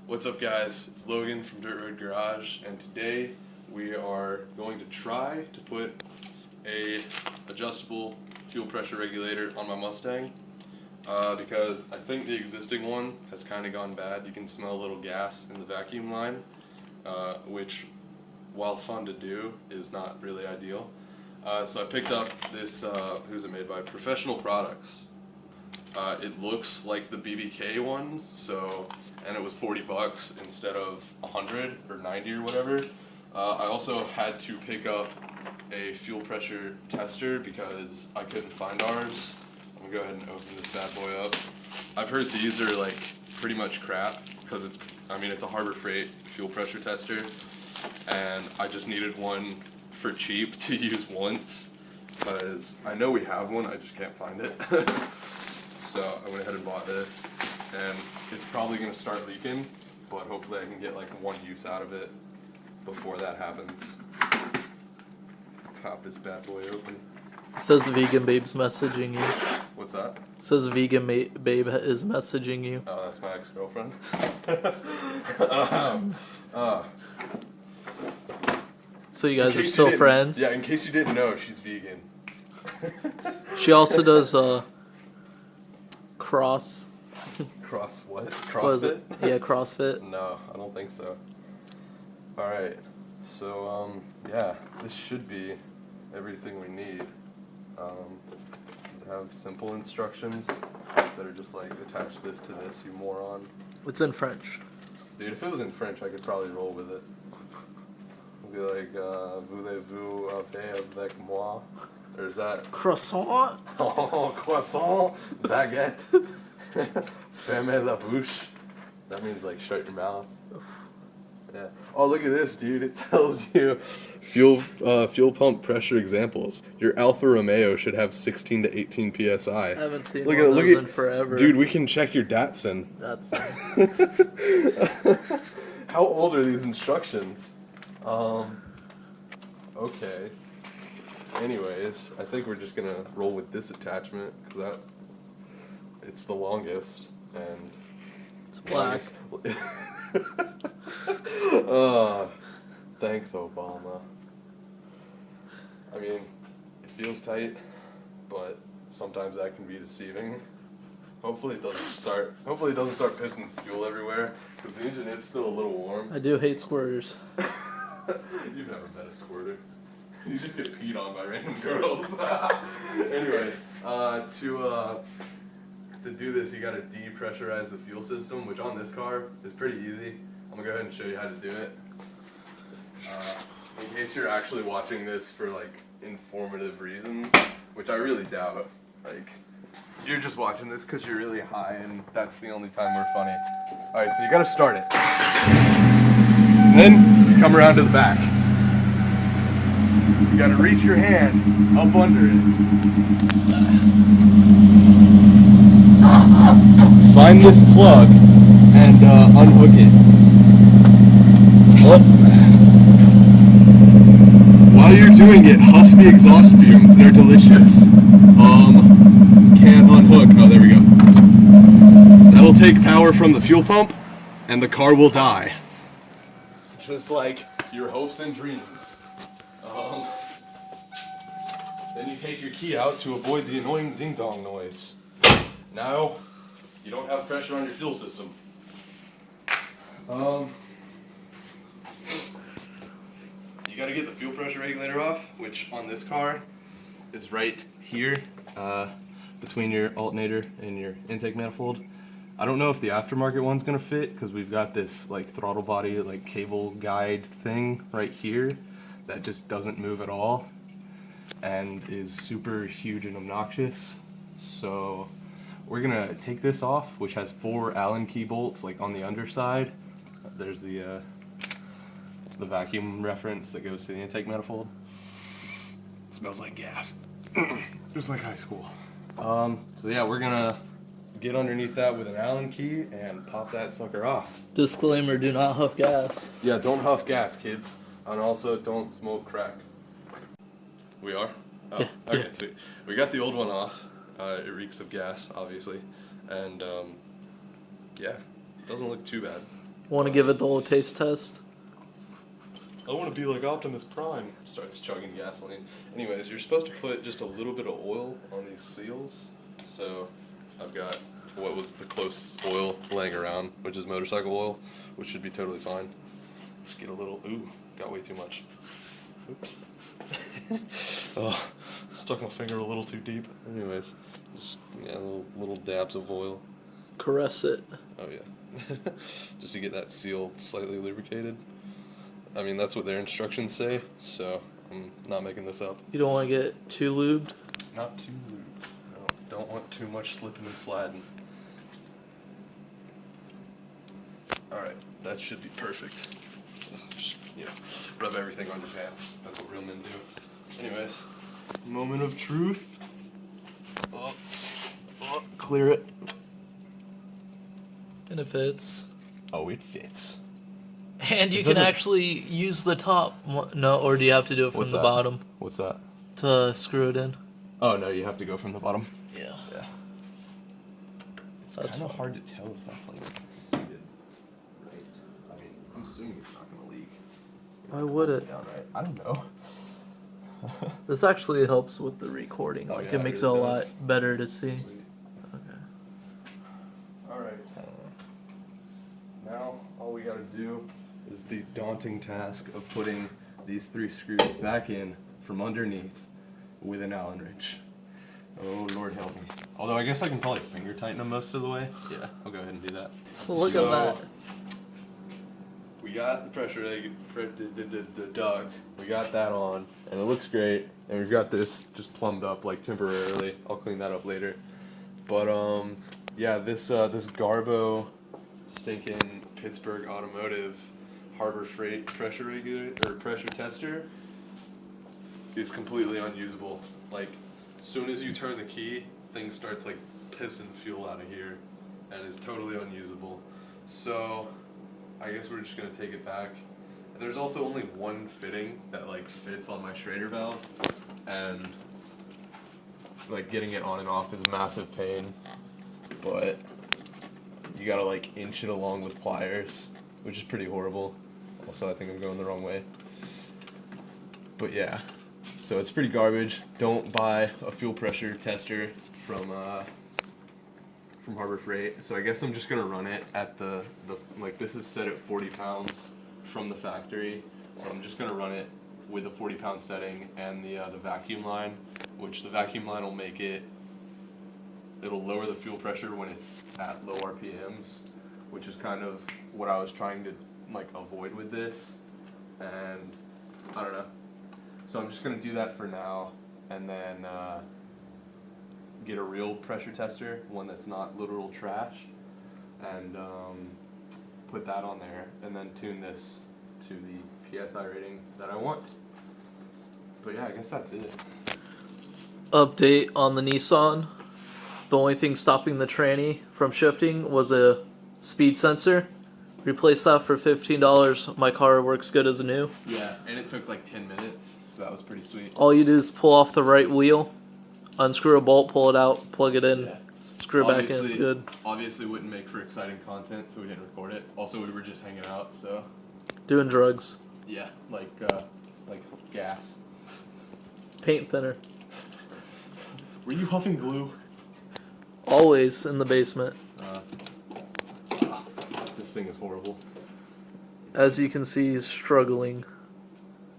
What's up, guys? It's Logan from DirtRoad Garage, and today we are going to try to put a adjustable fuel pressure regulator on my Mustang because I think the existing one has kind of gone bad. You can smell a little gas in the vacuum line, which, while fun to do, is not really ideal. So I picked up this, who's it made by? Professional Products. It looks like the BBK ones, and it was $40 instead of 100 or 90 or whatever. I also had to pick up a fuel pressure tester because I couldn't find ours. I'm gonna go ahead and open this bad boy up. I've heard these are like pretty much crap because it's a Harbor Freight fuel pressure tester, and I just needed one for cheap to use once because I know we have one, I just can't find it. So I went ahead and bought this, and it's probably going to start leaking, but hopefully I can get like one use out of it before that happens. Pop this bad boy open. It says Vegan Babe's messaging you. What's that? It says Vegan Babe is messaging you. Oh, that's my ex-girlfriend. So you guys are still friends? Yeah, in case you didn't know, she's vegan. She also does Cross what? CrossFit? What is it? Yeah, CrossFit. No, I don't think so. Alright, so yeah, this should be everything we need. Just have simple instructions that are just like attach this to this, you moron. It's in French. Dude, if it was in French, I could probably roll with it. It'd be like, voulez-vous avec moi? Or is that... Croissant? Oh, croissant, baguette, fermez la bouche. That means like shut your mouth. Yeah. Oh, look at this, dude. It tells you fuel pump pressure examples. Your Alfa Romeo should have 16 to 18 psi. I haven't seen one of those in forever. Dude, we can check your Datsun. How old are these instructions? Okay. Anyways, I think we're just gonna roll with this attachment because it's the longest and it's black. Thanks, Obama. I mean, it feels tight, but sometimes that can be deceiving. Hopefully it doesn't start pissing fuel everywhere because the engine is still a little warm. I do hate squirters. You've never met a squirter. You just get peed on by random girls. Anyways, to do this, you gotta depressurize the fuel system, which on this car is pretty easy. I'm gonna go ahead and show you how to do it. In case you're actually watching this for like informative reasons, which I really doubt. Like, you're just watching this because you're really high and that's the only time we're funny. Alright, so you gotta start it. Then come around to the back. You gotta reach your hand up under it. Find this plug and unhook it. Oh. While you're doing it, huff the exhaust fumes. They're delicious. Can't unhook. Oh, there we go. That'll take power from the fuel pump, and the car will die. Just like your hopes and dreams. Then you take your key out to avoid the annoying ding-dong noise. Now, you don't have pressure on your fuel system. You gotta get the fuel pressure regulator off, which on this car is right here, between your alternator and your intake manifold. I don't know if the aftermarket one's gonna fit, because we've got this like throttle body, like cable guide thing right here that just doesn't move at all and is super huge and obnoxious. So we're gonna take this off, which has 4 Allen key bolts like on the underside. There's the vacuum reference that goes to the intake manifold. It smells like gas, just like high school. So yeah, we're gonna get underneath that with an Allen key and pop that sucker off. Disclaimer, do not huff gas. Yeah, don't huff gas, kids. And also, don't smoke crack. We are? Oh, yeah. Okay, sweet. We got the old one off. It reeks of gas, obviously. And, yeah, it doesn't look too bad. Want to give it the old taste test? I want to be like Optimus Prime. Starts chugging gasoline. Anyways, you're supposed to put just a little bit of oil on these seals. So I've got what was the closest oil laying around, which is motorcycle oil, which should be totally fine. Just get a little, ooh, got way too much. Oh, stuck my finger a little too deep. Anyways, just yeah, little dabs of oil. Caress it. Oh yeah, just to get that seal slightly lubricated. I mean, that's what their instructions say, so I'm not making this up. You don't want to get too lubed? Not too lubed. No, don't want too much slipping and sliding. Alright, that should be perfect. Just, rub everything on your pants. That's what real men do. Anyways, moment of truth. Oh, clear it. And it fits. Oh, it fits. And you can actually use the top. No, or do you have to do it from the bottom What's that? to screw it in? Oh, no, you have to go from the bottom. Yeah. Yeah. It's That's kind of hard to tell if that's like seated right. I mean, I'm assuming it's not going to leak. Why would it? Down right. I don't know. This actually helps with the recording. Oh, Like yeah, it makes it it a really lot does. better to see. Sweet. Okay. Alright. Now, all we gotta do is the daunting task of putting these 3 screws back in from underneath with an Allen wrench. Oh, Lord help me. Although I guess I can probably finger tighten them most of the way. Yeah, I'll go ahead and do that. Look at that. We got the pressure egg, the duck. We got that on, and it looks great. And we've got this just plumbed up like temporarily. I'll clean that up later. But yeah, this Garbo stinking Pittsburgh Automotive Harbor Freight pressure regulator or pressure tester is completely unusable. Like, as soon as you turn the key, things starts like pissing fuel out of here, and is totally unusable. So I guess we're just gonna take it back. And there's also only one fitting that like fits on my Schrader valve, and like getting it on and off is a massive pain. But you gotta like inch it along with pliers, which is pretty horrible. Also, I think I'm going the wrong way. But yeah, so it's pretty garbage. Don't buy a fuel pressure tester from Harbor Freight. So I guess I'm just gonna run it at the like this is set at 40 pounds from the factory. So I'm just gonna run it with a 40-pound setting and the vacuum line, which the vacuum line will make it. It'll lower the fuel pressure when it's at low RPMs, which is kind of what I was trying to like avoid with this. And I don't know. So I'm just gonna do that for now, and then get a real pressure tester, one that's not literal trash, and put that on there, and then tune this to the PSI rating that I want. But yeah, I guess that's it. Update on the Nissan. The only thing stopping the tranny from shifting was a speed sensor. Replaced that for $15. My car works good as new. Yeah, and it took like 10 minutes, so that was pretty sweet. All you do is pull off the right wheel, unscrew a bolt, pull it out, plug it in, Yeah. screw it back in. It's good. Obviously wouldn't make for exciting content, so we didn't record it. Also, we were just hanging out, so Doing drugs. yeah, like gas. Paint thinner. Were you huffing glue? Always in the basement. This thing is horrible. As you can see, he's struggling.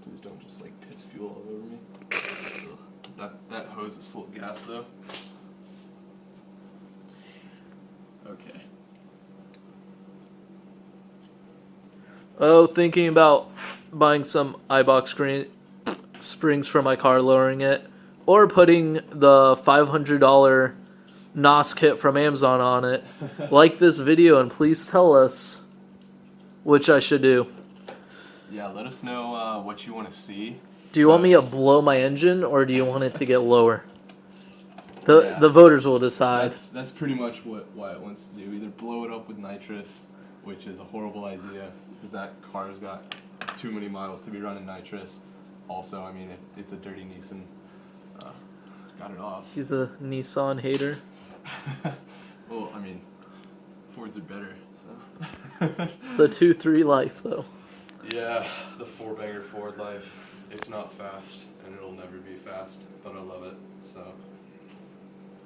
Please don't just like piss fuel all over me. That hose is full of gas though. Okay. Oh, thinking about buying some iBox springs for my car, lowering it, or putting the $500 NOS kit from Amazon on it. Like this video and please tell us which I should do. Yeah, let us know what you want to see. Do you want me to blow my engine or do you want it to get lower? The voters will decide. That's pretty much what Wyatt wants to do. Either blow it up with nitrous, which is a horrible idea because that car's got too many miles to be running nitrous. Also, I mean, it's a dirty Nissan. Got it off. He's a Nissan hater. Well, I mean, Fords are better, So. The 2.3 life though. Yeah, the 4-banger Ford life. It's not fast, and it'll never be fast, but I love it. So,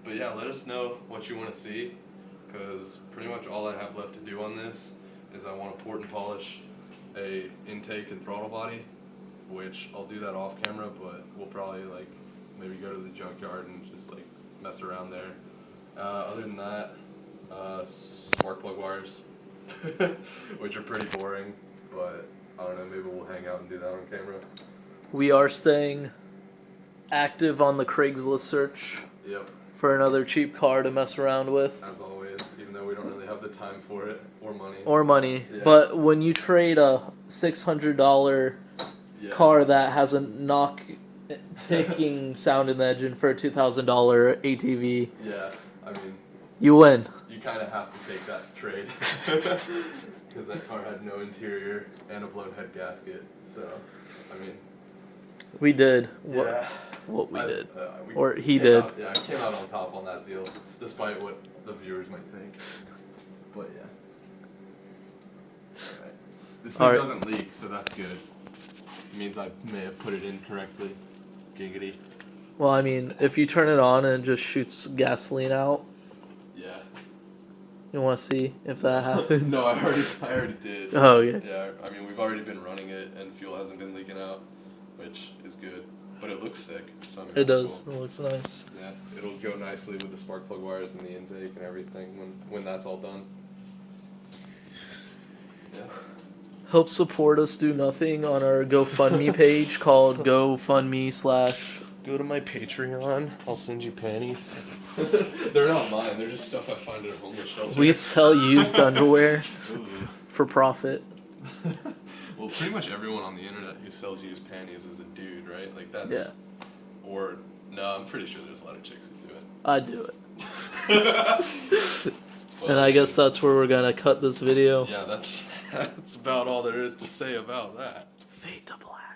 but yeah, let us know what you want to see, because pretty much all I have left to do on this is I want to port and polish a intake and throttle body, which I'll do that off camera, but we'll probably like maybe go to the junkyard and just like mess around there. Other than that, spark plug wires, which are pretty boring, but I don't know, maybe we'll hang out and do that on camera. We are staying active on the Craigslist search Yep, for another cheap car to mess around with. as always, even though we don't really have the time for it, or money. Or money. Yeah. But when you trade a $600 Yeah. car that has a knock-ticking sound in the engine for a $2,000 ATV, Yeah, I mean, you win. you kind of have to take that trade, because that car had no interior and a blown head gasket, so, I mean, We did yeah. what we did. We Or he came did. out- yeah, I came out on top on that deal, despite what the viewers might think. But yeah. Alright. This thing Alright. doesn't leak, so that's good. It means I may have put it in correctly. Giggity. Well, I mean, if you turn it on and it just shoots gasoline out, Yeah. you want to see if that happens? No, I already did. Oh, yeah. Yeah, I mean, we've already been running it, and fuel hasn't been leaking out, which is good. But it looks sick. So I mean, It that's does. cool. It looks nice. Yeah, it'll go nicely with the spark plug wires and the intake and everything when that's all done. Yeah. Help support us do nothing on our GoFundMe page called GoFundMe/ Go to my Patreon. I'll send you panties. They're not mine. They're just stuff I find at a homeless shelter. We sell used underwear Ooh. for profit. Well, pretty much everyone on the internet who sells used panties is a dude, right? Like that's. Yeah. Or no, I'm pretty sure there's a lot of chicks who do it. I do it. But, And I guess that's where we're gonna cut this video. Yeah, that's about all there is to say about that. Fade to black.